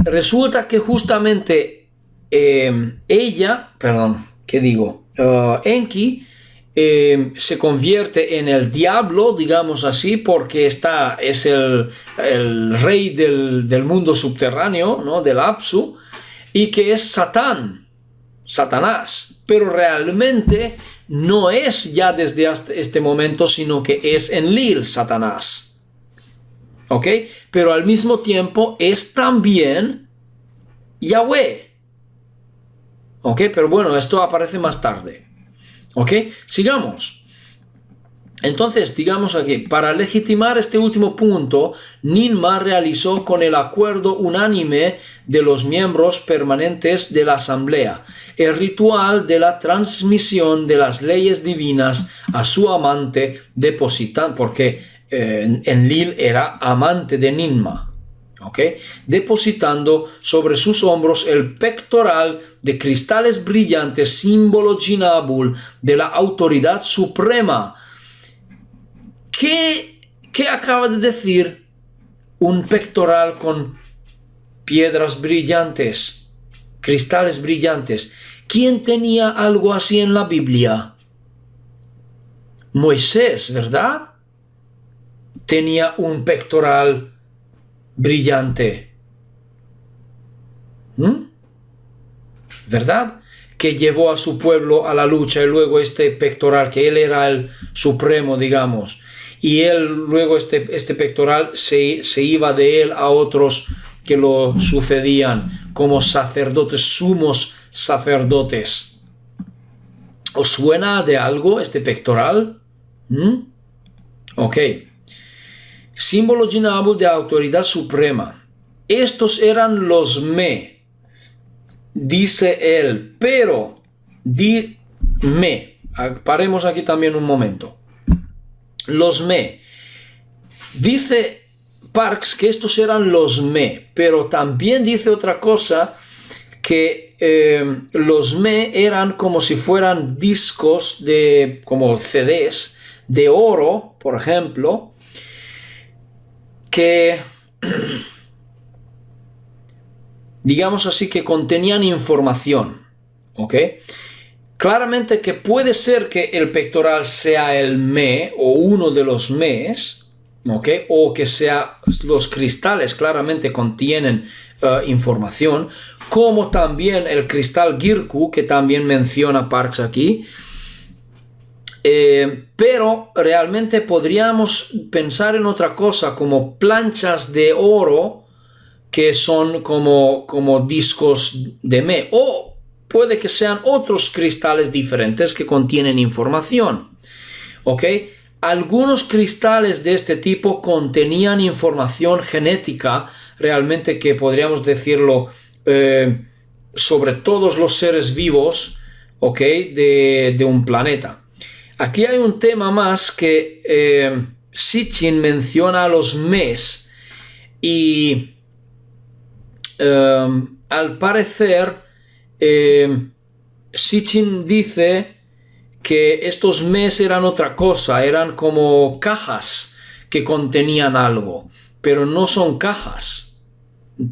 resulta que justamente Enki se convierte en el diablo, digamos así, porque es el rey del mundo subterráneo, ¿no? Del Apsu, y que es Satanás, pero realmente no es ya desde este momento, sino que es Enlil Satanás, ¿ok? Pero al mismo tiempo es también Yahweh, ¿ok? Pero bueno, esto aparece más tarde. ¿Ok? Sigamos. Entonces, digamos aquí, para legitimar este último punto, Ninma realizó con el acuerdo unánime de los miembros permanentes de la asamblea el ritual de la transmisión de las leyes divinas a su amante depositante, porque Enlil era amante de Ninma. ¿Okay? Depositando sobre sus hombros el pectoral de cristales brillantes, símbolo Jinabul de la autoridad suprema. ¿Qué acaba de decir? Un pectoral con piedras brillantes, cristales brillantes. ¿Quién tenía algo así en la Biblia? Moisés, ¿verdad? Tenía un pectoral brillante, ¿verdad? Que llevó a su pueblo a la lucha, y luego este pectoral, que él era el supremo, digamos, y él luego este pectoral se iba de él a otros que lo sucedían como sacerdotes, sumos sacerdotes. ¿Os suena de algo este pectoral? Ok. Símbolo Jinabul de autoridad suprema. Estos eran los Me, dice él, pero paremos aquí también un momento. Los Me. Dice Parks que estos eran los Me, pero también dice otra cosa, que los Me eran como si fueran discos como CDs de oro, por ejemplo, que digamos así, que contenían información, ¿ok? Claramente que puede ser que el pectoral sea el Me o uno de los Mes, ¿ok? O que sea los cristales, claramente contienen información, como también el cristal Girku, que también menciona Parks aquí. Pero realmente podríamos pensar en otra cosa, como planchas de oro que son como discos de Me, o puede que sean otros cristales diferentes que contienen información, ¿ok? Algunos cristales de este tipo contenían información genética, realmente, que podríamos decirlo sobre todos los seres vivos, ¿ok? De un planeta. Aquí hay un tema más que Sitchin menciona a los Mes, y al parecer Sitchin dice que estos Mes eran otra cosa, eran como cajas que contenían algo, pero no son cajas,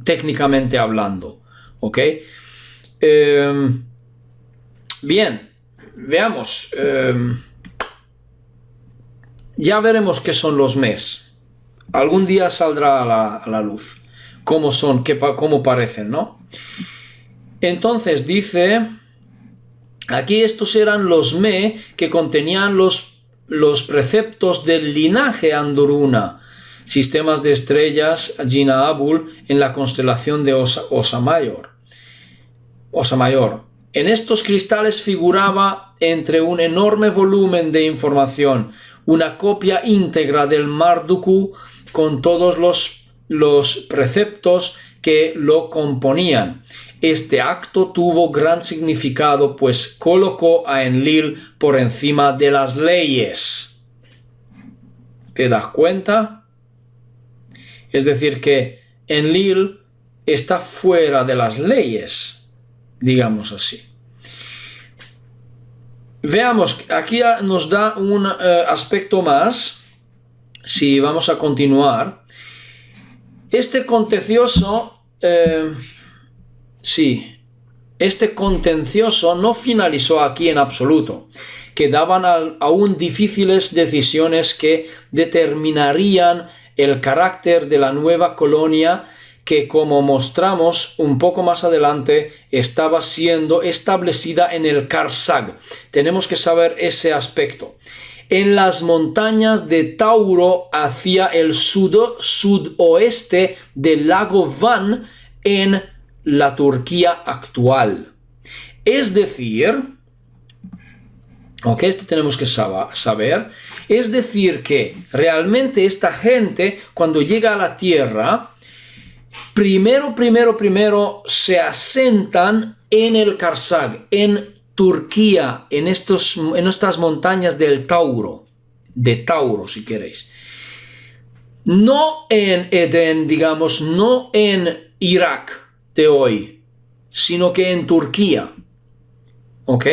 técnicamente hablando, ¿ok? Bien, veamos. Ya veremos qué son los Mes. Algún día saldrá a la luz cómo son, cómo parecen, ¿no? Entonces dice, aquí estos eran los Me que contenían los preceptos del linaje Anduruna, sistemas de estrellas Jinabul en la constelación de Osa Mayor. En estos cristales figuraba, entre un enorme volumen de información, una copia íntegra del Marduk con todos los preceptos que lo componían. Este acto tuvo gran significado, pues colocó a Enlil por encima de las leyes. ¿Te das cuenta? Es decir, que Enlil está fuera de las leyes, digamos así. Veamos, aquí nos da un aspecto más, si vamos a continuar. Este contencioso sí, este contencioso no finalizó aquí en absoluto. Quedaban aún difíciles decisiones que determinarían el carácter de la nueva colonia que, como mostramos un poco más adelante, estaba siendo establecida en el Karsag. Tenemos que saber ese aspecto. En las montañas de Tauro hacia el sudoeste del lago Van en la Turquía actual. Es decir, esto tenemos que saber, es decir que realmente esta gente cuando llega a la tierra, primero se asentan en el Karsag, en Turquía, en estas montañas del Tauro, de Tauro si queréis. No en Edén, digamos, no en Irak de hoy, sino que en Turquía. ¿Ok?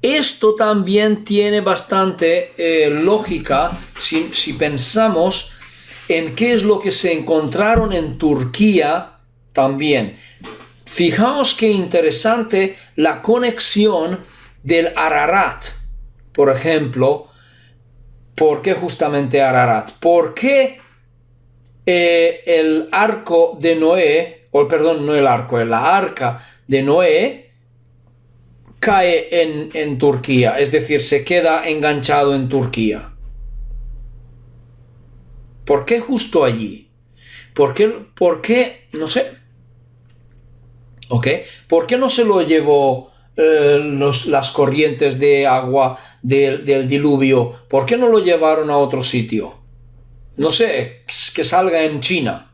Esto también tiene bastante lógica si pensamos en qué es lo que se encontraron en Turquía también. Fijaos qué interesante la conexión del Ararat, por ejemplo. ¿Por qué justamente Ararat? ¿Por qué el arco de Noé, la arca de Noé cae en Turquía? Es decir, se queda enganchado en Turquía. ¿Por qué justo allí? ¿Por qué? No sé. ¿Ok? ¿Por qué no se lo llevó las corrientes de agua del diluvio? ¿Por qué no lo llevaron a otro sitio? No sé, que salga en China,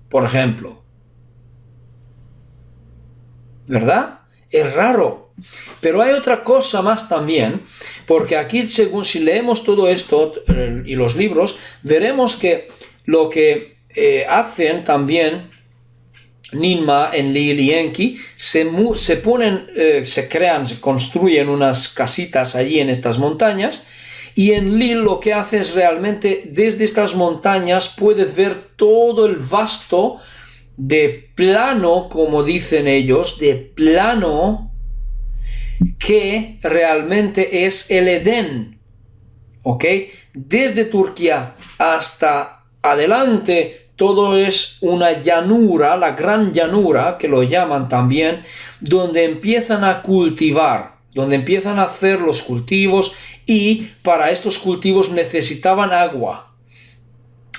por ejemplo. ¿Verdad? Es raro. Pero hay otra cosa más también, porque aquí, según si leemos todo esto y los libros, veremos que lo que hacen también Ninmah, Enlil y Enki, se construyen unas casitas allí en estas montañas, y Enlil lo que hace es realmente desde estas montañas puedes ver todo el vasto de plano, como dicen ellos, de plano que realmente es el Edén. ¿Ok? Desde Turquía hasta adelante todo es una llanura, la gran llanura, que lo llaman también, donde empiezan a cultivar, donde empiezan a hacer los cultivos, y para estos cultivos necesitaban agua.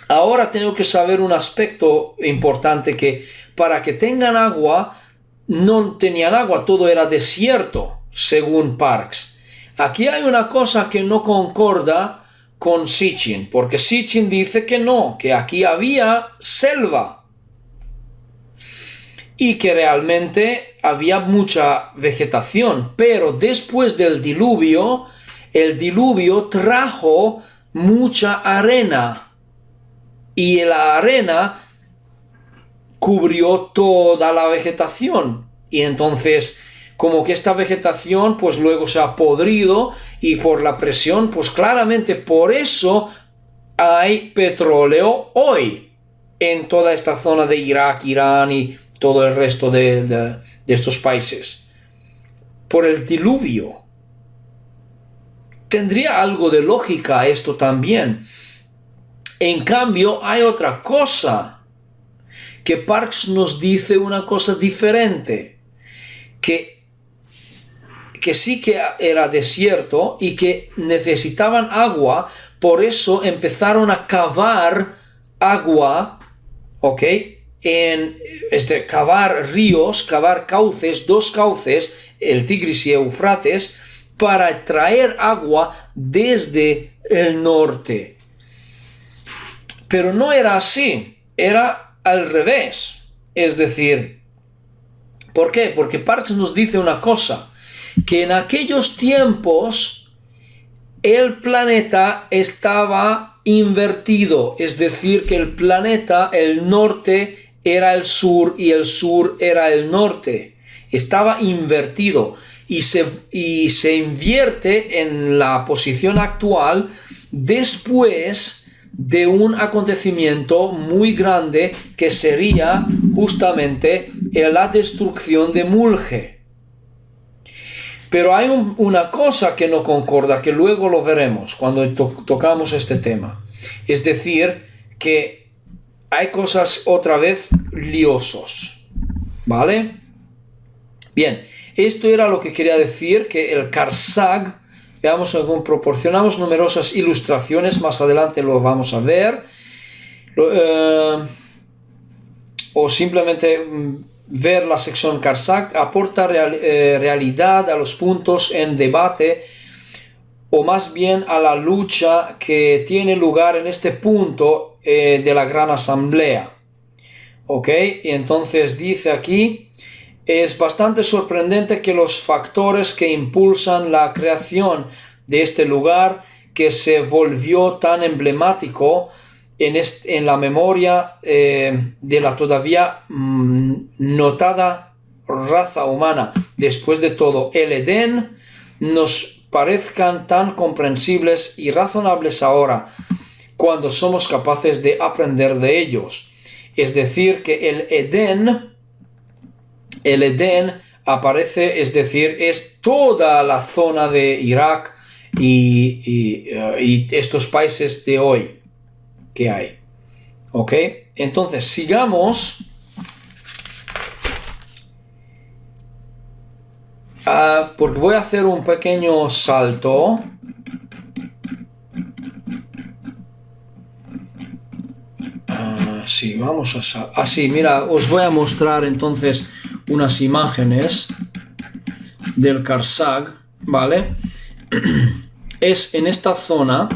Ahora tengo que saber un aspecto importante, que para que tengan agua, no tenían agua, todo era desierto, según Parks. Aquí hay una cosa que no concorda con Sitchin, porque Sitchin dice que no, que aquí había selva y que realmente había mucha vegetación, pero después del diluvio, el diluvio trajo mucha arena y la arena cubrió toda la vegetación, y entonces como que esta vegetación pues luego se ha podrido, y por la presión pues claramente por eso hay petróleo hoy en toda esta zona de Irak, Irán y todo el resto de estos países, por el diluvio. Tendría algo de lógica esto también. En cambio hay otra cosa, que Parks nos dice una cosa diferente, que sí que era desierto y que necesitaban agua, por eso empezaron a cavar agua, ¿ok? Cavar ríos, cavar cauces, dos cauces, el Tigris y Éufrates, para traer agua desde el norte. Pero no era así, era al revés. Es decir, ¿por qué? Porque Parks nos dice una cosa, que en aquellos tiempos el planeta estaba invertido, es decir, que el planeta, el norte era el sur y el sur era el norte, estaba invertido, y se invierte en la posición actual después de un acontecimiento muy grande que sería justamente la destrucción de Mulje. Pero hay una cosa que no concorda, que luego lo veremos cuando tocamos este tema. Es decir, que hay cosas otra vez liosos, ¿vale? Bien, esto era lo que quería decir, que el Karsag, veamos, proporcionamos numerosas ilustraciones, más adelante lo vamos a ver, o simplemente ver la sección Karsag aporta realidad a los puntos en debate, o más bien a la lucha que tiene lugar en este punto de la gran asamblea. ¿Ok? Y entonces dice aquí, es bastante sorprendente que los factores que impulsan la creación de este lugar, que se volvió tan emblemático en la memoria de la todavía notada raza humana, después de todo el Edén, nos parezcan tan comprensibles y razonables ahora, cuando somos capaces de aprender de ellos. Es decir, que el Edén aparece, es decir, es toda la zona de Irak y estos países de hoy que hay. ¿Ok? Entonces, sigamos. Porque voy a hacer un pequeño salto. Sí, vamos a... sí, mira, os voy a mostrar entonces unas imágenes del Karsag, ¿vale? Es en esta zona,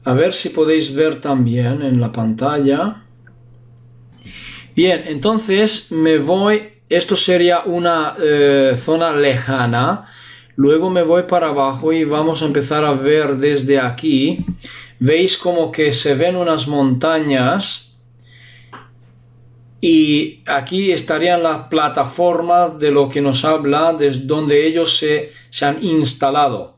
a ver si podéis ver también en la pantalla. Bien, entonces me voy, esto sería una zona lejana, luego me voy para abajo y vamos a empezar a ver desde aquí. Veis como que se ven unas montañas. Y aquí estaría la plataforma de lo que nos habla, desde donde ellos se han instalado.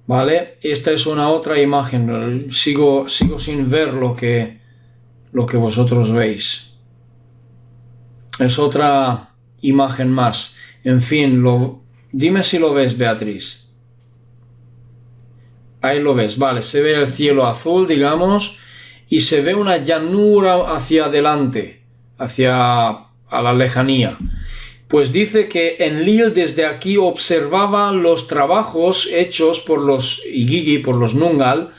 ¿Vale? Esta es una otra imagen. Sigo sin ver lo que vosotros veis. Es otra imagen más. En fin, dime si lo ves, Beatriz. Ahí lo ves, vale. Se ve el cielo azul, digamos, y se ve una llanura hacia adelante, a la lejanía. Pues dice que Enlil desde aquí observaba los trabajos hechos por los Igigi, por los Nungal,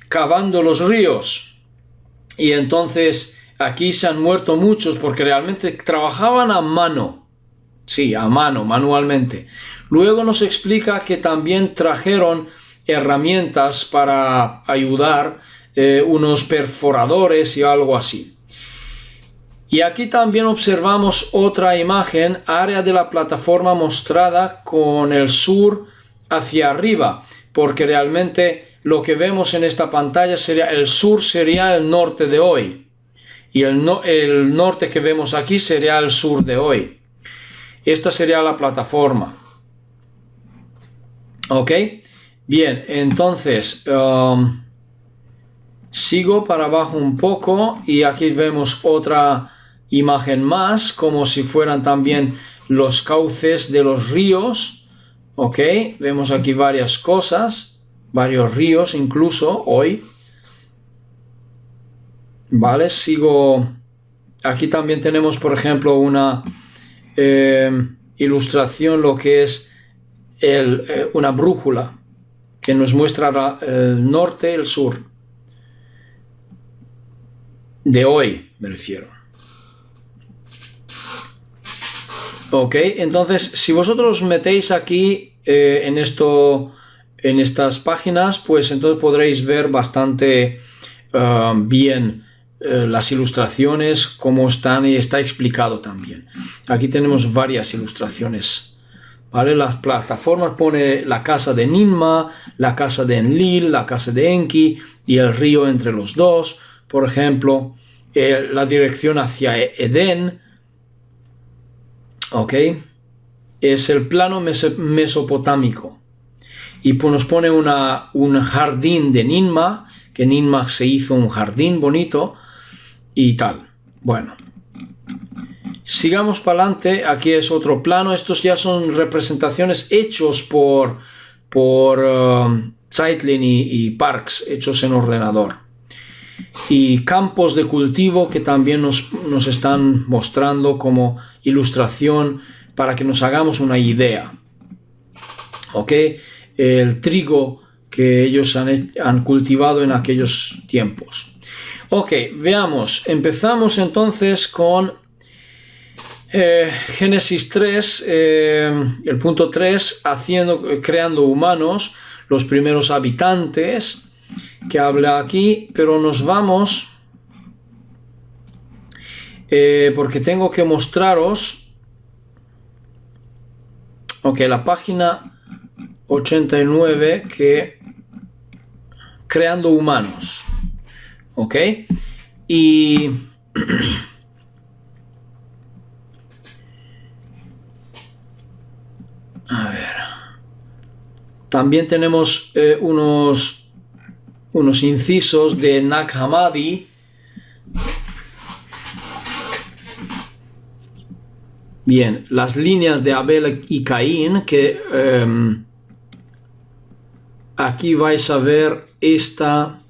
cavando los ríos. Y entonces aquí se han muerto muchos porque realmente trabajaban a mano. Sí, a mano, manualmente. Luego nos explica que también trajeron herramientas para ayudar, unos perforadores y algo así. Y aquí también observamos otra imagen, área de la plataforma mostrada con el sur hacia arriba, porque realmente lo que vemos en esta pantalla sería el sur, sería el norte de hoy, y el norte que vemos aquí sería el sur de hoy. Esta sería la plataforma. ¿Ok? Bien, entonces sigo para abajo un poco y aquí vemos otra imagen más, como si fueran también los cauces de los ríos. Ok, vemos aquí varias cosas, varios ríos incluso hoy. Vale, sigo. Aquí también tenemos, por ejemplo, una ilustración, lo que es una brújula que nos muestra el norte y el sur de hoy, me refiero. Ok, entonces si vosotros metéis aquí en estas páginas, pues entonces podréis ver bastante bien las ilustraciones, cómo están, y está explicado también. Aquí tenemos varias ilustraciones, ¿vale? Las plataformas pone la casa de Ninma, la casa de Enlil, la casa de Enki y el río entre los dos, por ejemplo, la dirección hacia Edén. Ok, es el plano mesopotámico, y pues nos pone un jardín de Ninma, que Ninmah se hizo un jardín bonito y tal. Bueno, sigamos para adelante. Aquí es otro plano. Estos ya son representaciones hechos por Zeitlin y Parkes, hechos en ordenador. Y campos de cultivo que también nos están mostrando como ilustración para que nos hagamos una idea. ¿Ok? El trigo que ellos han cultivado en aquellos tiempos. Ok, veamos. Empezamos entonces con Génesis 3, el punto 3, creando humanos, los primeros habitantes que habla aquí, pero nos vamos porque tengo que mostraros, ok, la página 89, que creando humanos, ok, y a ver, también tenemos unos incisos de Nag Hammadi. Bien, las líneas de Abel y Caín, que aquí vais a ver esta,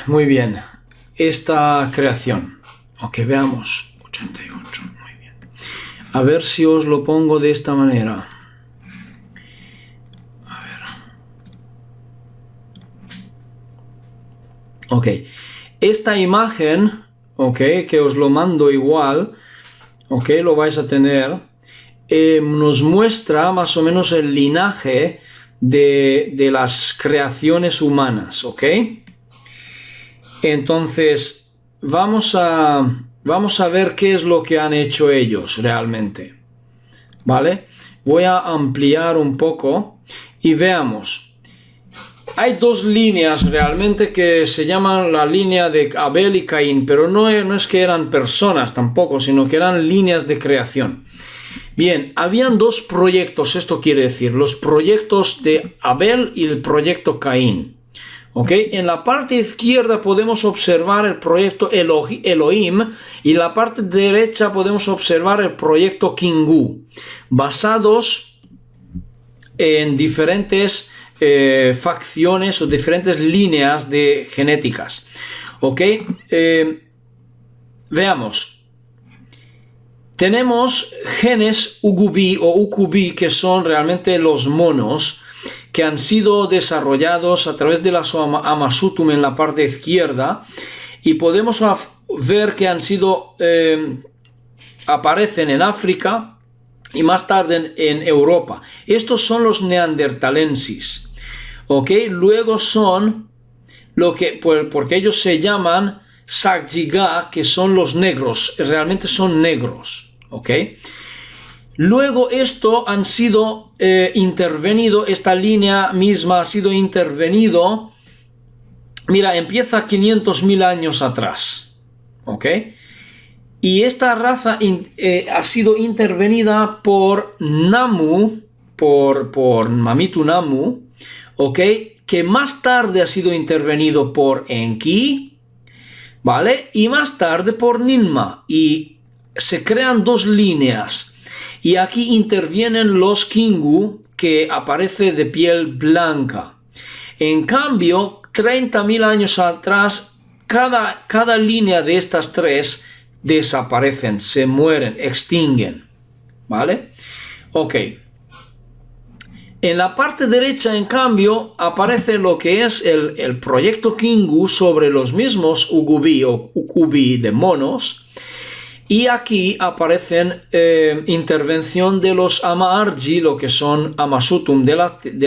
muy bien, esta creación. Ok, veamos, 88, muy bien. A ver si os lo pongo de esta manera. Ok, esta imagen, ok, que os lo mando igual, ok, lo vais a tener, nos muestra más o menos el linaje de las creaciones humanas, ok. Entonces, vamos a ver qué es lo que han hecho ellos realmente, ¿vale? Voy a ampliar un poco y veamos. Hay dos líneas realmente que se llaman la línea de Abel y Caín, pero no es que eran personas tampoco, sino que eran líneas de creación. Bien, habían dos proyectos, esto quiere decir, los proyectos de Abel y el proyecto Caín. ¿Ok? En la parte izquierda podemos observar el proyecto Elohim y en la parte derecha podemos observar el proyecto Kingu, basados en diferentes facciones o diferentes líneas de genéticas. Ok, veamos. Tenemos genes Ugubi o Ukubi, que son realmente los monos que han sido desarrollados a través de la Amasutum en la parte izquierda, y podemos ver que han sido aparecen en África y más tarde en Europa. Estos son los neandertalensis. ¿Ok? Luego son porque ellos se llaman Sakjiga, que son los negros, realmente son negros. ¿Ok? Luego esto han sido intervenido, esta línea misma ha sido intervenido, mira, empieza 500.000 años atrás. ¿Ok? Y esta raza ha sido intervenida por Namu, por Mamitu Namu, ¿ok? Que más tarde ha sido intervenido por Enki, ¿vale? Y más tarde por Ninmah. Y se crean dos líneas. Y aquí intervienen los Kingu, que aparece de piel blanca. En cambio, 30.000 años atrás, cada línea de estas tres desaparecen, se mueren, extinguen, ¿vale? Ok. En la parte derecha, en cambio, aparece lo que es el proyecto Kingu sobre los mismos Ugubi o Ukubi de monos. Y aquí aparecen intervención de los Ama-Arji, lo que son Amasutum de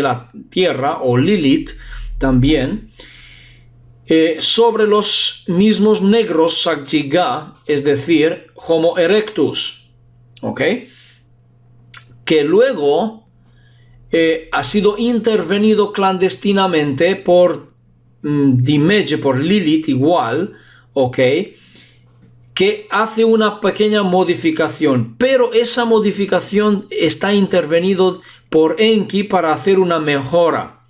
la tierra, o Lilith también, sobre los mismos negros Sakjiga, es decir, Homo erectus, ¿ok? Que luego ha sido intervenido clandestinamente por Dimeje, por Lilith igual, ¿ok? Que hace una pequeña modificación, pero esa modificación está intervenido por Enki para hacer una mejora.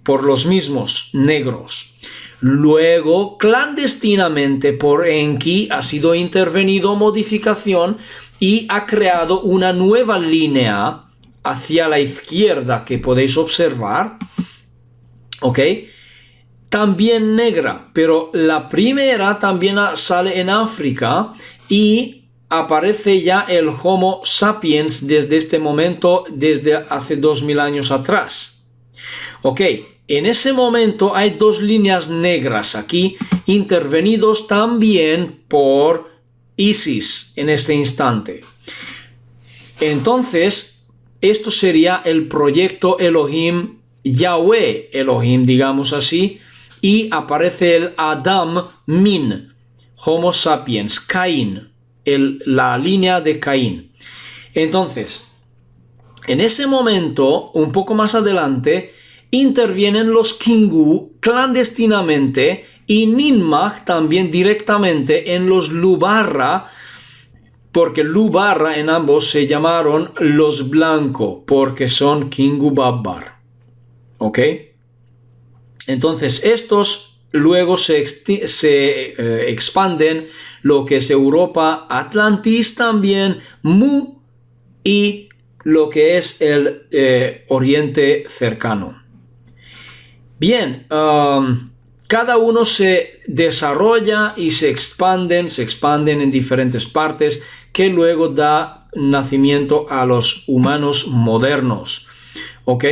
por los mismos negros. Luego, clandestinamente por Enki ha sido intervenido modificación y ha creado una nueva línea hacia la izquierda que podéis observar, ¿ok? También negra, pero la primera también sale en África y aparece ya el Homo sapiens desde este momento, desde hace 2000 años atrás. Ok, en ese momento hay dos líneas negras aquí, intervenidos también por Isis en este instante. Entonces, esto sería el proyecto Elohim, Yahweh Elohim, digamos así, y aparece el Adam Min, Homo sapiens, Caín, la línea de Caín. Entonces, en ese momento, un poco más adelante, intervienen los Kingu clandestinamente y Ninmah también directamente en los Lubarra, porque Lubarra en ambos se llamaron los blancos, porque son Kingu Babbar. ¿Ok? Entonces, estos luego se expanden lo que es Europa, Atlantis también, Mu y lo que es el Oriente cercano. Bien, cada uno se desarrolla y se expanden en diferentes partes que luego da nacimiento a los humanos modernos. ¿Ok?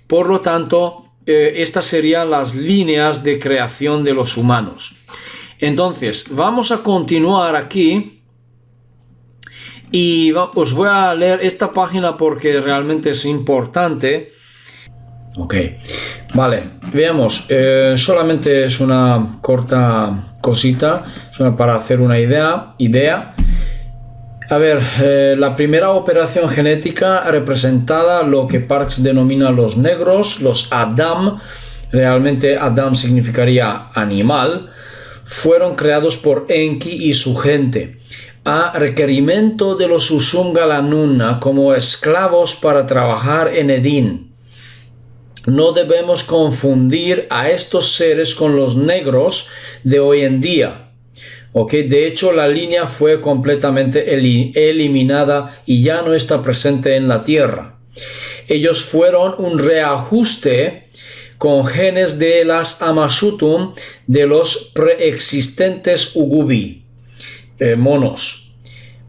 Por lo tanto, estas serían las líneas de creación de los humanos. Entonces, vamos a continuar aquí y os voy a leer esta página porque realmente es importante. Ok, vale, veamos, solamente es una corta cosita, solo para hacer una idea. A ver, la primera operación genética representada, lo que Parks denomina los negros, los Adam, realmente Adam significaría animal, fueron creados por Enki y su gente, a requerimiento de los Ushum-Galanuna como esclavos para trabajar en Edín. No debemos confundir a estos seres con los negros de hoy en día. Okay, de hecho, la línea fue completamente eliminada y ya no está presente en la Tierra. Ellos fueron un reajuste con genes de las Amashutum de los preexistentes Ugubi, monos.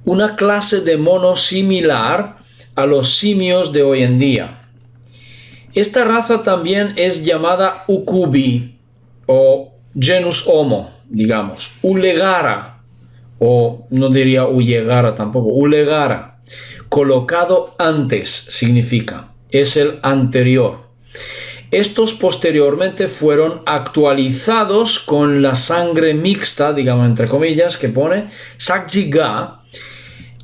Una clase de mono similar a los simios de hoy en día. Esta raza también es llamada Ukubi o genus Homo, digamos, Ulegara, o no diría Uyegara tampoco, Ulegara, colocado antes significa, es el anterior. Estos posteriormente fueron actualizados con la sangre mixta, digamos entre comillas, que pone Sakjiga,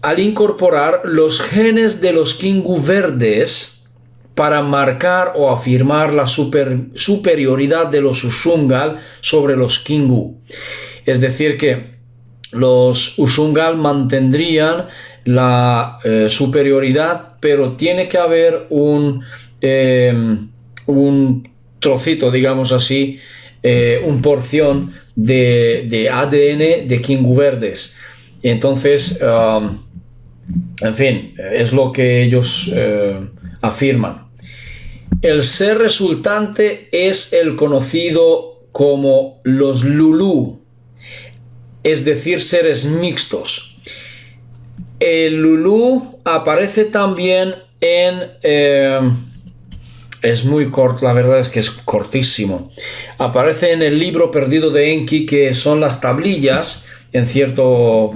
al incorporar los genes de los Kingu verdes para marcar o afirmar la superioridad de los Ushungal sobre los Kingu. Es decir, que los Ushungal mantendrían la superioridad, pero tiene que haber un trocito, digamos así, una porción de ADN de Kingu verdes. Entonces, en fin, es lo que ellos afirman. El ser resultante es el conocido como los Lulu, es decir, seres mixtos. El Lulu aparece también en... es muy corto, la verdad es que es cortísimo. Aparece en el libro perdido de Enki, que son las tablillas, en cierto...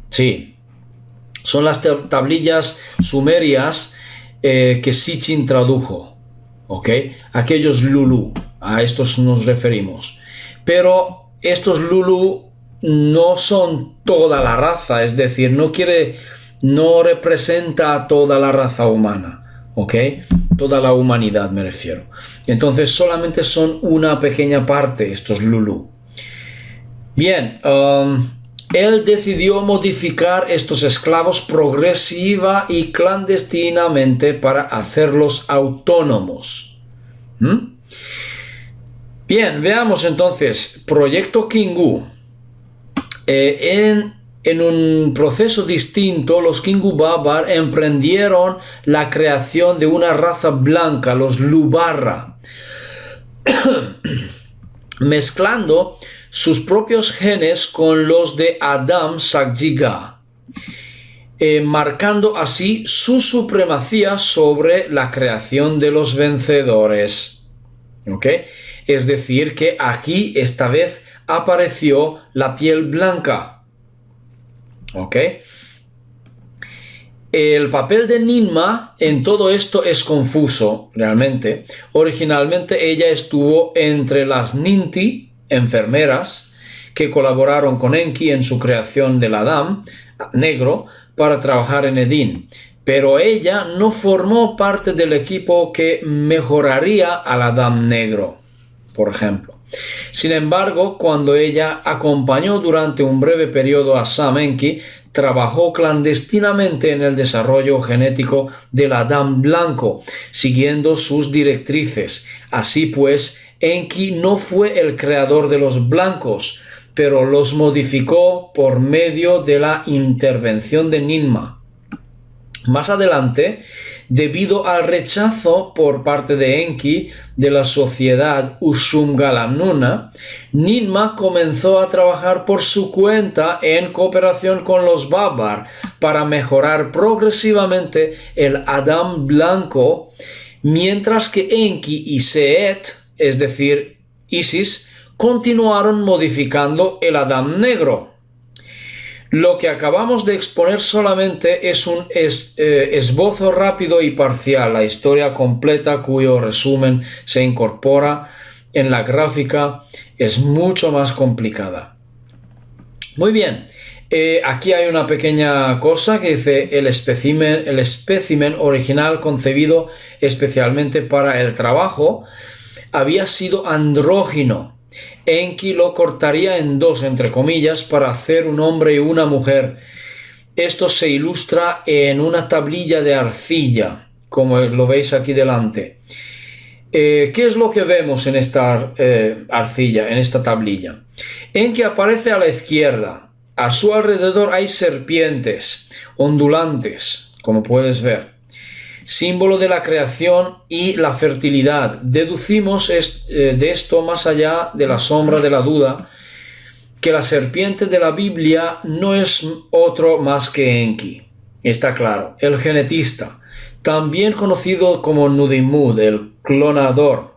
sí, son las tablillas sumerias que Sitchin tradujo, ¿ok? Aquellos Lulu, a estos nos referimos. Pero estos Lulu no son toda la raza, es decir, no representa a toda la raza humana, ¿ok? Toda la humanidad me refiero. Entonces solamente son una pequeña parte estos Lulu. Bien, él decidió modificar estos esclavos progresiva y clandestinamente para hacerlos autónomos. Bien, veamos entonces, Proyecto Kingu. En un proceso distinto, los Kingu Babar emprendieron la creación de una raza blanca, los Lubarra, mezclando sus propios genes con los de Adam Sakjiga, marcando así su supremacía sobre la creación de los vencedores. ¿Ok? Es decir, que aquí esta vez apareció la piel blanca. ¿Ok? El papel de Ninma en todo esto es confuso, realmente. Originalmente ella estuvo entre las Ninti, enfermeras, que colaboraron con Enki en su creación del Adam negro para trabajar en Edín. Pero ella no formó parte del equipo que mejoraría al Adam negro, por ejemplo. Sin embargo, cuando ella acompañó durante un breve periodo a Sam Enki, trabajó clandestinamente en el desarrollo genético del Adán blanco, siguiendo sus directrices. Así pues, Enki no fue el creador de los blancos, pero los modificó por medio de la intervención de Ninma. Más adelante, debido al rechazo por parte de Enki de la sociedad Ushungalamnuna, Ninma comenzó a trabajar por su cuenta en cooperación con los Babar para mejorar progresivamente el Adán blanco, mientras que Enki y Seet, es decir, Isis, continuaron modificando el Adán negro. Lo que acabamos de exponer solamente es un esbozo rápido y parcial, la historia completa cuyo resumen se incorpora en la gráfica es mucho más complicada. Muy bien, aquí hay una pequeña cosa que dice el espécimen original concebido especialmente para el trabajo había sido andrógino. Enki lo cortaría en dos, entre comillas, para hacer un hombre y una mujer. Esto se ilustra en una tablilla de arcilla, como lo veis aquí delante. ¿Qué es lo que vemos en esta arcilla, en esta tablilla? Enki aparece a la izquierda. A su alrededor hay serpientes ondulantes, como puedes ver. Símbolo de la creación y la fertilidad. Deducimos de esto, más allá de la sombra de la duda, que la serpiente de la Biblia no es otro más que Enki. Está claro, el genetista, también conocido como Nudimud, el clonador.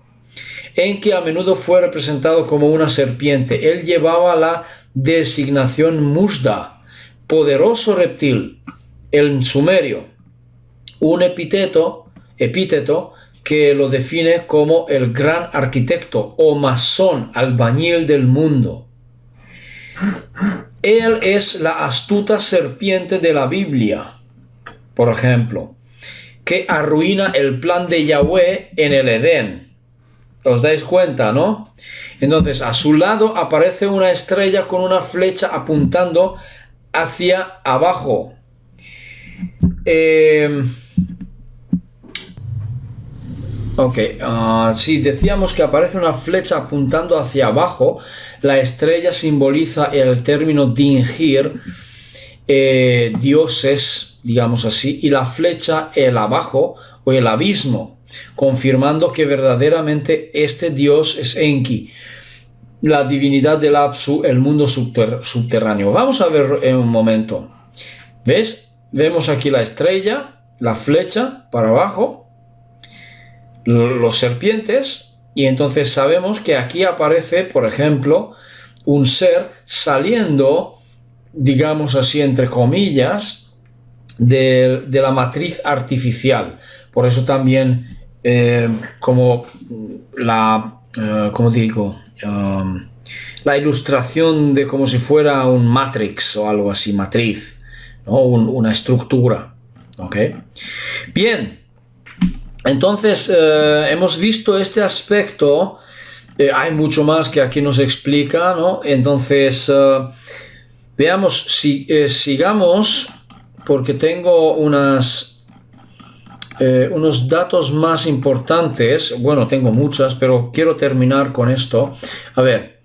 Enki a menudo fue representado como una serpiente. Él llevaba la designación Muzda, poderoso reptil, el sumerio. Un epíteto que lo define como el gran arquitecto o masón, albañil del mundo. Él es la astuta serpiente de la Biblia, por ejemplo, que arruina el plan de Yahweh en el Edén. ¿Os dais cuenta, no? Entonces, a su lado aparece una estrella con una flecha apuntando hacia abajo. Si decíamos que aparece una flecha apuntando hacia abajo, la estrella simboliza el término Dingir, dioses, digamos así, y la flecha el abajo o el abismo, confirmando que verdaderamente este dios es Enki, la divinidad del Apsu, el mundo subterráneo. Vamos a ver en un momento. ¿Ves? Vemos aquí la estrella, la flecha para abajo, los serpientes, y entonces sabemos que aquí aparece, por ejemplo, un ser saliendo, digamos así, entre comillas, de la matriz artificial. Por eso también, la ilustración de como si fuera un matrix o algo así, matriz, ¿no? Una estructura. ¿Ok? Bien. Entonces, hemos visto este aspecto, hay mucho más que aquí nos explica, ¿no? Entonces, veamos, sigamos, porque tengo unas unos datos más importantes. Bueno, tengo muchas, pero quiero terminar con esto. A ver.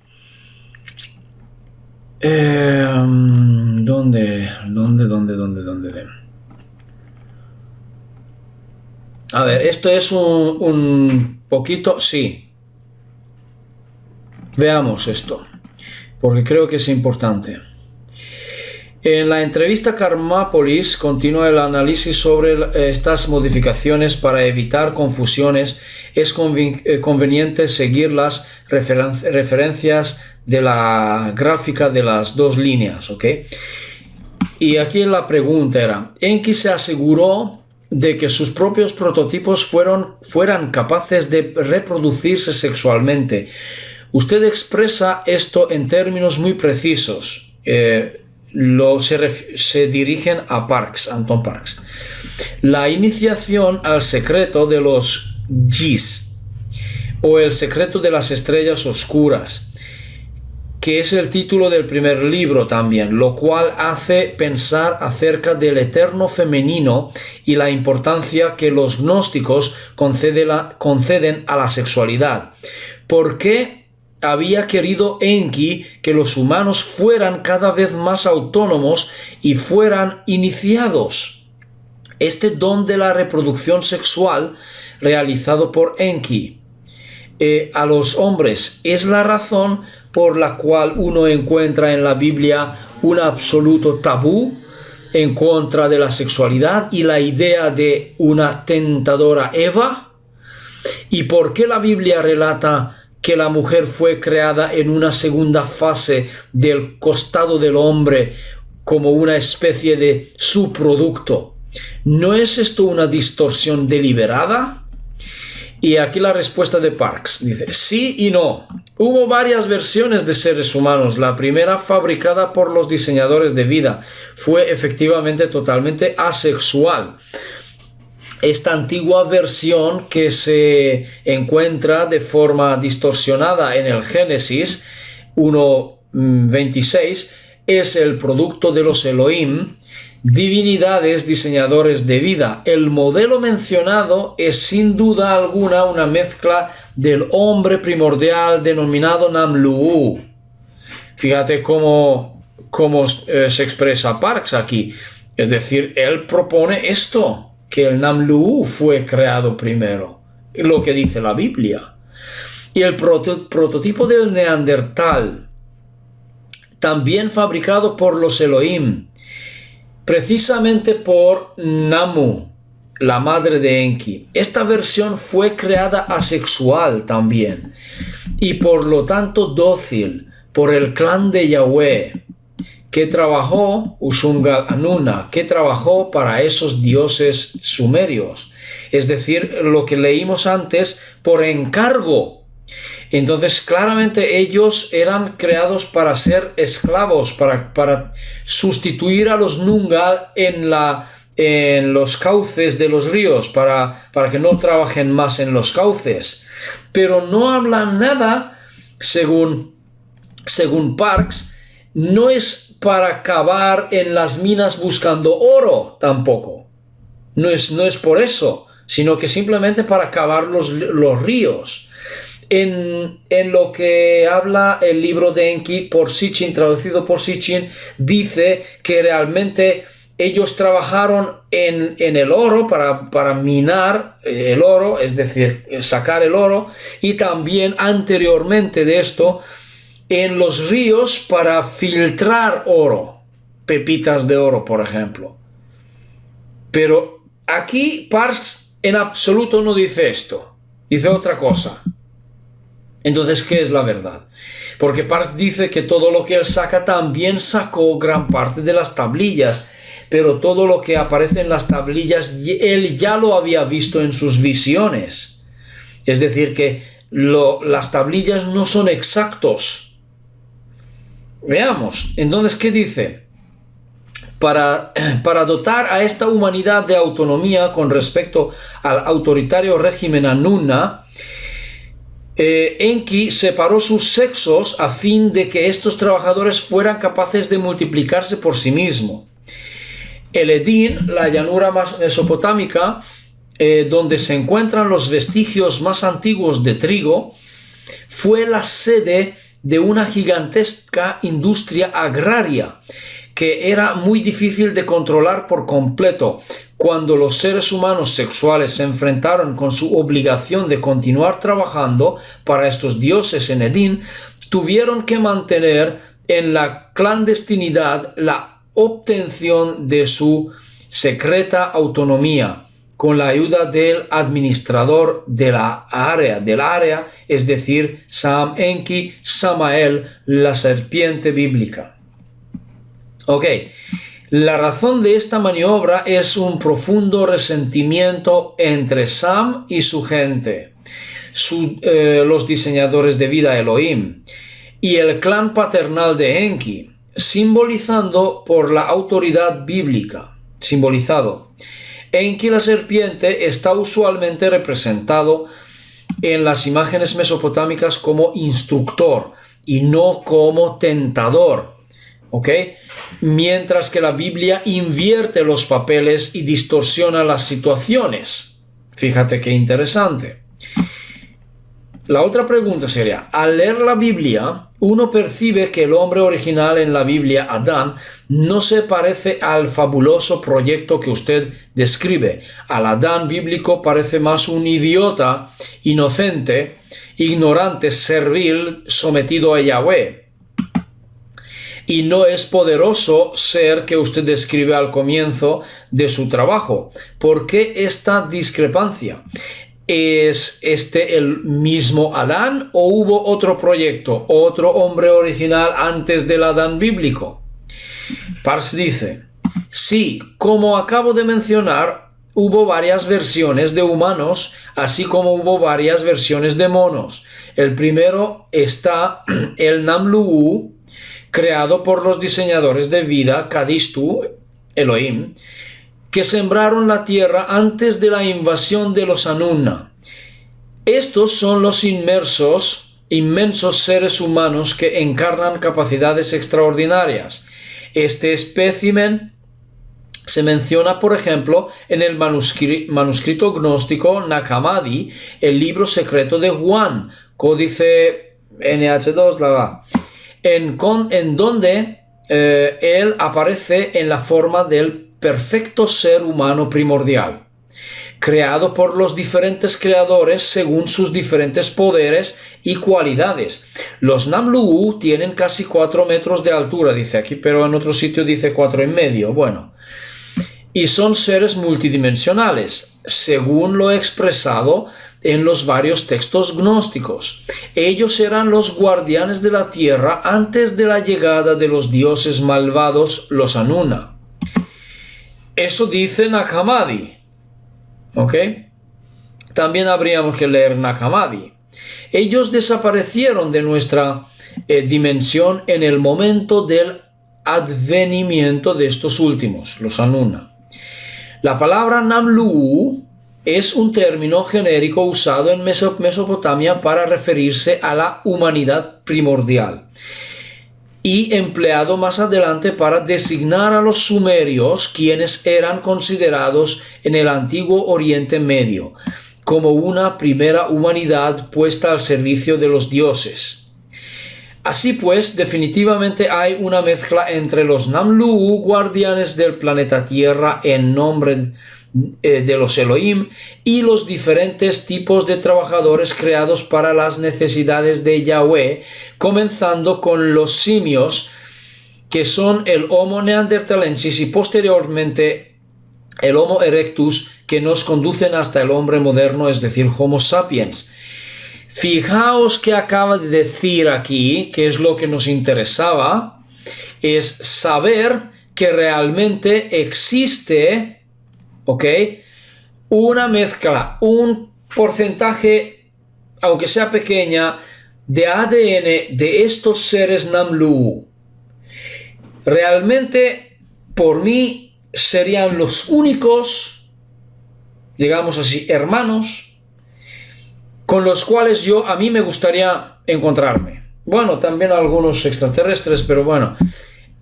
¿Dónde? A ver, esto es un poquito... Sí. Veamos esto, porque creo que es importante. En la entrevista Karmápolis continúa el análisis sobre estas modificaciones. Para evitar confusiones es conveniente seguir las referencias de la gráfica de las dos líneas, ¿ok? Y aquí la pregunta era, Enki se aseguró de que sus propios prototipos fueran capaces de reproducirse sexualmente. Usted expresa esto en términos muy precisos. Se dirigen a Anton Parks. La iniciación al secreto de los Gis, o el secreto de las estrellas oscuras, que es el título del primer libro también, lo cual hace pensar acerca del eterno femenino y la importancia que los gnósticos conceden a la sexualidad. ¿Por qué había querido Enki que los humanos fueran cada vez más autónomos y fueran iniciados? Este don de la reproducción sexual realizado por Enki a los hombres es la razón por la cual uno encuentra en la Biblia un absoluto tabú en contra de la sexualidad y la idea de una tentadora Eva. ¿Y por qué la Biblia relata que la mujer fue creada en una segunda fase del costado del hombre como una especie de subproducto? ¿No es esto una distorsión deliberada? Y aquí la respuesta de Parks dice, sí y no. Hubo varias versiones de seres humanos. La primera, fabricada por los diseñadores de vida, fue efectivamente totalmente asexual. Esta antigua versión, que se encuentra de forma distorsionada en el Génesis 1:26, es el producto de los Elohim, divinidades diseñadores de vida. El modelo mencionado es sin duda alguna una mezcla del hombre primordial denominado Namlu. Fíjate cómo se expresa Parks aquí. Es decir, él propone esto, que el Namlu fue creado primero, lo que dice la Biblia. Y el prototipo del Neandertal, también fabricado por los Elohim, precisamente por Namu, la madre de Enki. Esta versión fue creada asexual también, y por lo tanto dócil, por el clan de Yahweh, que trabajó, Ushungal Anuna, que trabajó para esos dioses sumerios. Es decir, lo que leímos antes, por encargo. Entonces, claramente ellos eran creados para ser esclavos, para sustituir a los Nungal en los cauces de los ríos, para que no trabajen más en los cauces. Pero no hablan nada, según Parks, no es para cavar en las minas buscando oro tampoco. No es por eso, sino que simplemente para cavar los ríos. En lo que habla el libro de Enki por Sitchin, traducido por Sitchin, dice que realmente ellos trabajaron en el oro para minar el oro, es decir, sacar el oro, y también anteriormente de esto en los ríos para filtrar oro, pepitas de oro, por ejemplo. Pero aquí Parks en absoluto no dice esto, dice otra cosa. Entonces, ¿qué es la verdad? Porque Parks dice que todo lo que él saca también sacó gran parte de las tablillas, pero todo lo que aparece en las tablillas él ya lo había visto en sus visiones. Es decir, que las tablillas no son exactos. Veamos, entonces, ¿qué dice? Para dotar a esta humanidad de autonomía con respecto al autoritario régimen Anunna, Enki separó sus sexos a fin de que estos trabajadores fueran capaces de multiplicarse por sí mismos. El Edín, la llanura mesopotámica, donde se encuentran los vestigios más antiguos de trigo, fue la sede de una gigantesca industria agraria que era muy difícil de controlar por completo. Cuando los seres humanos sexuales se enfrentaron con su obligación de continuar trabajando para estos dioses en Edén, tuvieron que mantener en la clandestinidad la obtención de su secreta autonomía con la ayuda del administrador del área, es decir, Sam Enki, Samael, la serpiente bíblica. Ok, la razón de esta maniobra es un profundo resentimiento entre Sam y su gente, los diseñadores de vida Elohim, y el clan paternal de Enki, simbolizado por la autoridad bíblica. Enki, la serpiente, está usualmente representado en las imágenes mesopotámicas como instructor y no como tentador, ¿ok? Mientras que la Biblia invierte los papeles y distorsiona las situaciones. Fíjate qué interesante. La otra pregunta sería, al leer la Biblia, uno percibe que el hombre original en la Biblia, Adán, no se parece al fabuloso proyecto que usted describe. Al Adán bíblico parece más un idiota, inocente, ignorante, servil, sometido a Yahweh. Y no es poderoso ser que usted describe al comienzo de su trabajo. ¿Por qué esta discrepancia? ¿Es este el mismo Adán o hubo otro proyecto, otro hombre original antes del Adán bíblico? Parks dice, sí, como acabo de mencionar, hubo varias versiones de humanos, así como hubo varias versiones de monos. El primero está el Namlu'u, creado por los diseñadores de vida, Kadistu, Elohim, que sembraron la tierra antes de la invasión de los Anunna. Estos son los inmensos seres humanos que encarnan capacidades extraordinarias. Este espécimen se menciona, por ejemplo, en el manuscrito gnóstico Nag-Hammadi, el libro secreto de Juan, códice NH2, en donde él aparece en la forma del perfecto ser humano primordial, creado por los diferentes creadores según sus diferentes poderes y cualidades. Los Namlu'u tienen casi 4 metros de altura, dice aquí, pero en otro sitio dice 4,5. Bueno, y son seres multidimensionales, según lo expresado en los varios textos gnósticos. Ellos eran los guardianes de la tierra antes de la llegada de los dioses malvados, los Anunna. Eso dice Nag-Hammadi, ¿ok? También habríamos que leer Nag-Hammadi. Ellos desaparecieron de nuestra dimensión en el momento del advenimiento de estos últimos, los Anunna. La palabra Namlu'u es un término genérico usado en Mesopotamia para referirse a la humanidad primordial y empleado más adelante para designar a los sumerios, quienes eran considerados en el antiguo Oriente Medio como una primera humanidad puesta al servicio de los dioses. Así pues, definitivamente hay una mezcla entre los Namlu'u, guardianes del planeta Tierra en nombre de los Elohim, y los diferentes tipos de trabajadores creados para las necesidades de Yahweh, comenzando con los simios, que son el Homo neanderthalensis, y posteriormente el Homo erectus, que nos conducen hasta el hombre moderno, es decir, Homo sapiens. Fijaos que acaba de decir aquí, que es lo que nos interesaba, es saber que realmente existe, ¿ok?, una mezcla, un porcentaje, aunque sea pequeña, de ADN de estos seres Namlu'u. Realmente, por mí, serían los únicos, digamos así, hermanos con los cuales a mí me gustaría encontrarme. Bueno, también algunos extraterrestres, pero bueno,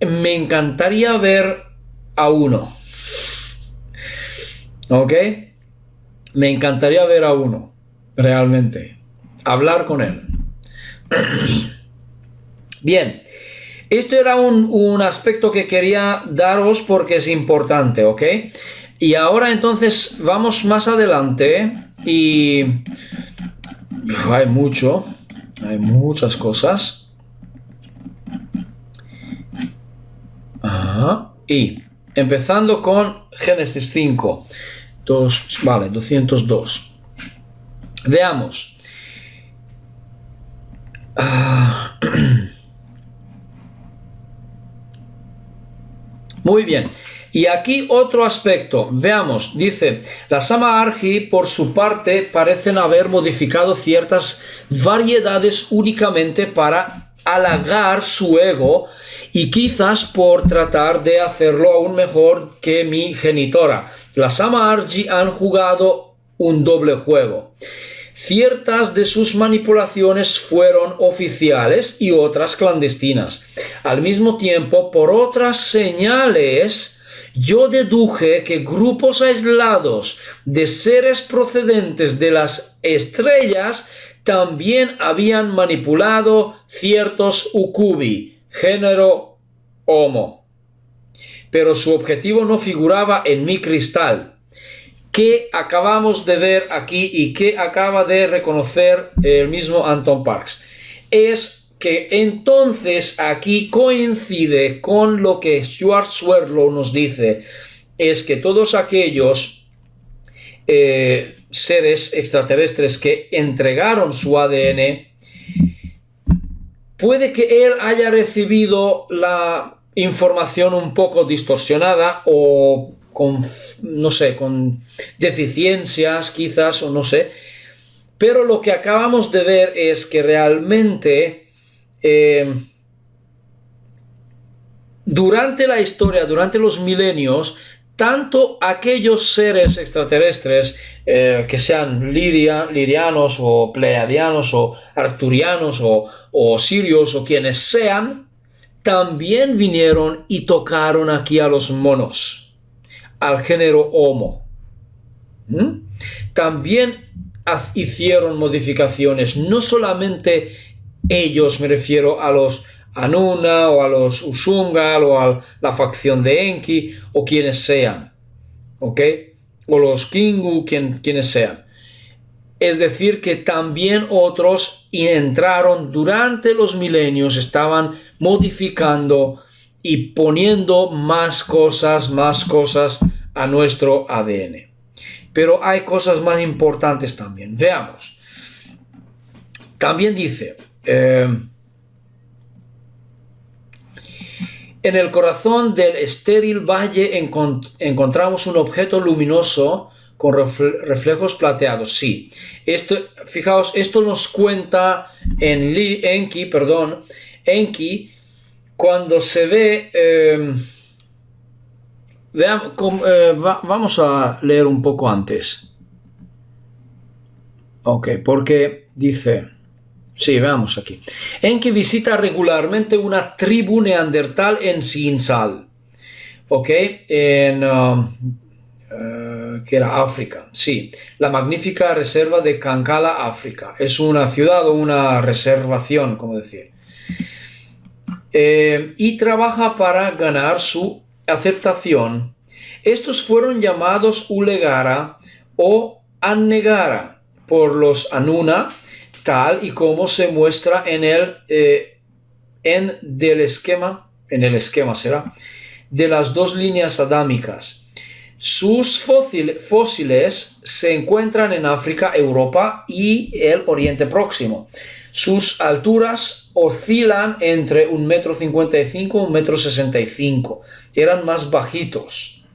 me encantaría ver a uno. ¿Ok? Me encantaría ver a uno, realmente, hablar con él. Bien, esto era un aspecto que quería daros porque es importante, ¿ok? Y ahora entonces vamos más adelante y hay muchas cosas. Y empezando con Génesis 5, 202. Veamos. Muy bien. Y aquí otro aspecto. Veamos, dice, las Sama-Arji por su parte parecen haber modificado ciertas variedades únicamente para halagar su ego y quizás por tratar de hacerlo aún mejor que mi genitora. Las Sama-Arji han jugado un doble juego. Ciertas de sus manipulaciones fueron oficiales y otras clandestinas. Al mismo tiempo, por otras señales, yo deduje que grupos aislados de seres procedentes de las estrellas también habían manipulado ciertos ukubi, género Homo. Pero su objetivo no figuraba en mi cristal, que acabamos de ver aquí y que acaba de reconocer el mismo Anton Parks. Es que entonces aquí coincide con lo que Stuart Swerdlow nos dice, es que todos aquellos seres extraterrestres que entregaron su ADN, puede que él haya recibido la información un poco distorsionada o con deficiencias quizás, o no sé, pero lo que acabamos de ver es que realmente durante la historia, durante los milenios, tanto aquellos seres extraterrestres que sean lirianos o pleiadianos o arcturianos o sirios o quienes sean, también vinieron y tocaron aquí a los monos, al género Homo. También hicieron modificaciones, no solamente ellos, me refiero a los Anuna o a los Usungal o a la facción de Enki o quienes sean, ¿ok? O los Kingu, quienes sean. Es decir, que también otros entraron durante los milenios, estaban modificando y poniendo más cosas a nuestro ADN. Pero hay cosas más importantes también. Veamos. También dice, en el corazón del estéril valle encontramos un objeto luminoso con reflejos plateados. Sí, fijaos, esto nos cuenta en Enki, cuando se ve... vamos a leer un poco antes. Ok, porque dice... Sí, veamos aquí. Enki visita regularmente una tribu neandertal en Sinsal. Ok, que era África. Sí, la magnífica reserva de Kankala, África. Es una ciudad o una reservación, como decir. Y trabaja para ganar su aceptación. Estos fueron llamados Ulegara o Annegara por los Anuna, tal y como se muestra en el esquema de las dos líneas adámicas. Sus fósiles se encuentran en África, Europa y el Oriente Próximo. Sus alturas oscilan entre 1,55 m y 1,65 m. Eran más bajitos.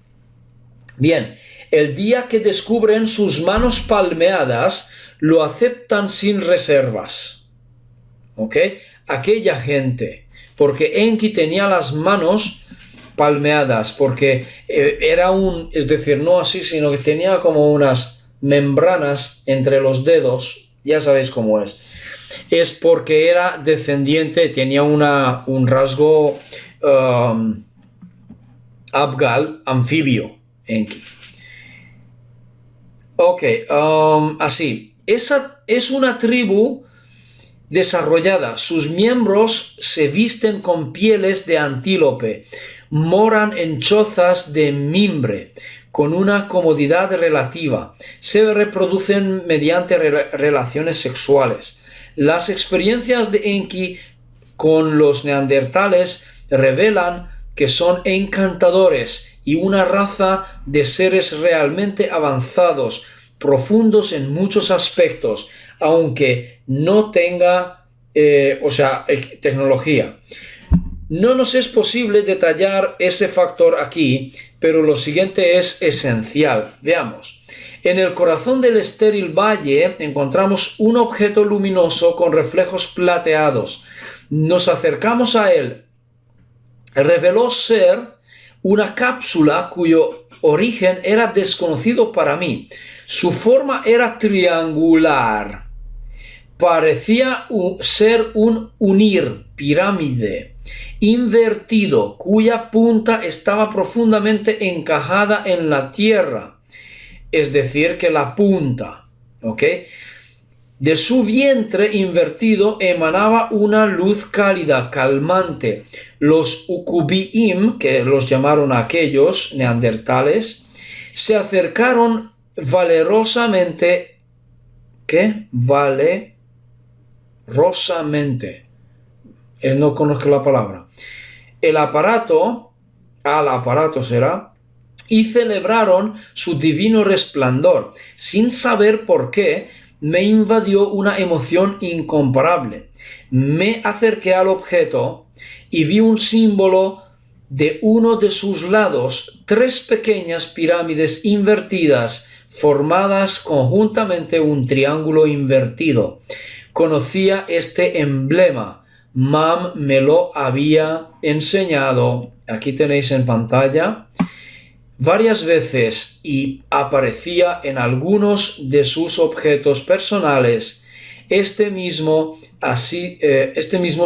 Bien, el día que descubren sus manos palmeadas, lo aceptan sin reservas. ¿Ok? Aquella gente. Porque Enki tenía las manos palmeadas. Porque es decir, no así, sino que tenía como unas membranas entre los dedos. Ya sabéis cómo es. Es porque era descendiente, tenía un rasgo Abgal, anfibio, Enki. Ok, así. Esa es una tribu desarrollada. Sus miembros se visten con pieles de antílope, moran en chozas de mimbre, con una comodidad relativa. Se reproducen mediante relaciones sexuales. Las experiencias de Enki con los neandertales revelan que son encantadores y una raza de seres realmente avanzados, profundos en muchos aspectos, aunque no tenga tecnología. No nos es posible detallar ese factor aquí, pero lo siguiente es esencial. Veamos. En el corazón del estéril valle encontramos un objeto luminoso con reflejos plateados. Nos acercamos a él. Reveló ser una cápsula cuyo origen era desconocido para mí. Su forma era triangular. Parecía ser un unir, pirámide, invertido, cuya punta estaba profundamente encajada en la tierra. Es decir, que la punta, ¿ok? De su vientre invertido emanaba una luz cálida, calmante. Los Ukubiim, que los llamaron aquellos neandertales, se acercaron valerosamente. ¿Qué? Valerosamente. No conozco la palabra. Al aparato será, y celebraron su divino resplandor. Sin saber por qué, me invadió una emoción incomparable. Me acerqué al objeto y vi un símbolo de uno de sus lados, 3 pequeñas pirámides invertidas, formadas conjuntamente un triángulo invertido. Conocía este emblema. Mam me lo había enseñado. Aquí tenéis en pantalla. Varias veces, y aparecía en algunos de sus objetos personales. Este mismo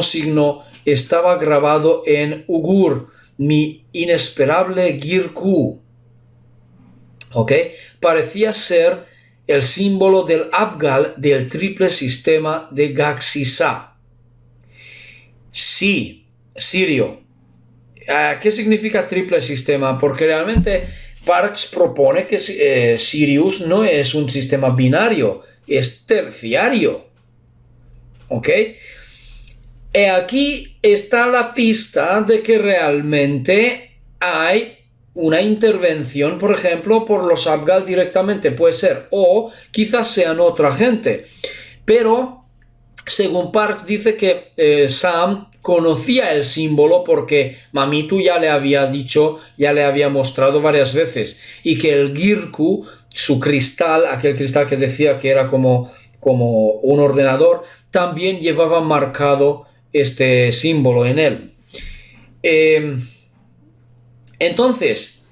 signo estaba grabado en Ugur, mi inesperable Girku. ¿Ok? Parecía ser el símbolo del Abgal del triple sistema de Gaksisa. Sí, Sirio. ¿Qué significa triple sistema? Porque realmente Parks propone que Sirius no es un sistema binario, es terciario. ¿Ok? Y aquí está la pista de que realmente hay una intervención, por ejemplo, por los Abgal directamente, puede ser, o quizás sean otra gente. Pero, según Parks, dice que Sam conocía el símbolo porque Mamitu ya le había dicho, ya le había mostrado varias veces, y que el Girku, su cristal, aquel cristal que decía que era como un ordenador, también llevaba marcado este símbolo en él. Entonces,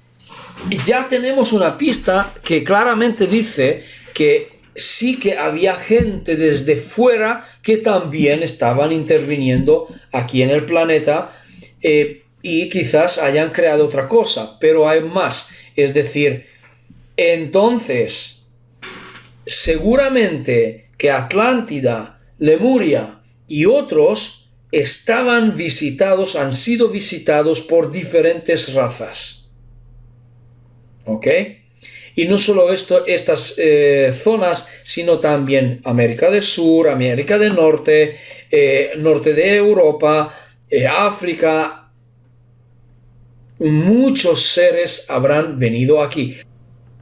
ya tenemos una pista que claramente dice que sí que había gente desde fuera que también estaban interviniendo aquí en el planeta y quizás hayan creado otra cosa, pero hay más. Es decir, entonces, seguramente que Atlántida, Lemuria y otros han sido visitados por diferentes razas. ¿Ok? Y no solo estas zonas, sino también América del Sur, América del Norte, norte de Europa, África. Muchos seres habrán venido aquí.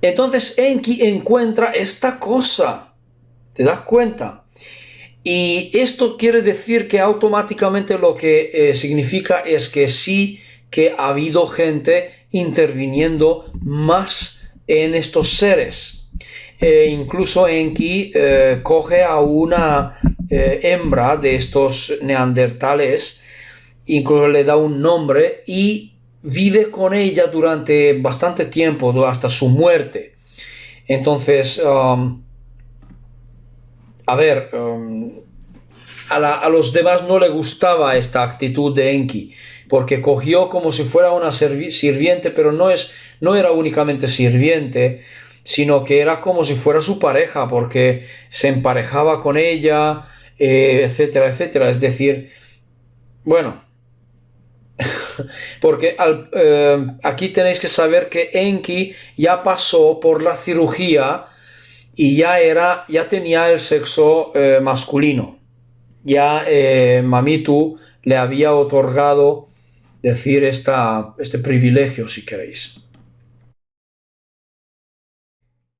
Entonces Enki encuentra esta cosa. ¿Te das cuenta? Y esto quiere decir que automáticamente lo que significa es que sí que ha habido gente interviniendo más en estos seres. Incluso Enki coge a una hembra de estos neandertales, incluso le da un nombre y vive con ella durante bastante tiempo, hasta su muerte. Entonces, a los demás no le gustaba esta actitud de Enki, porque cogió como si fuera una sirviente, pero no era únicamente sirviente, sino que era como si fuera su pareja, porque se emparejaba con ella, etcétera, etcétera. Es decir, bueno, porque aquí tenéis que saber que Enki ya pasó por la cirugía y ya tenía el sexo masculino. Ya Mamitu le había otorgado, decir, este privilegio, si queréis.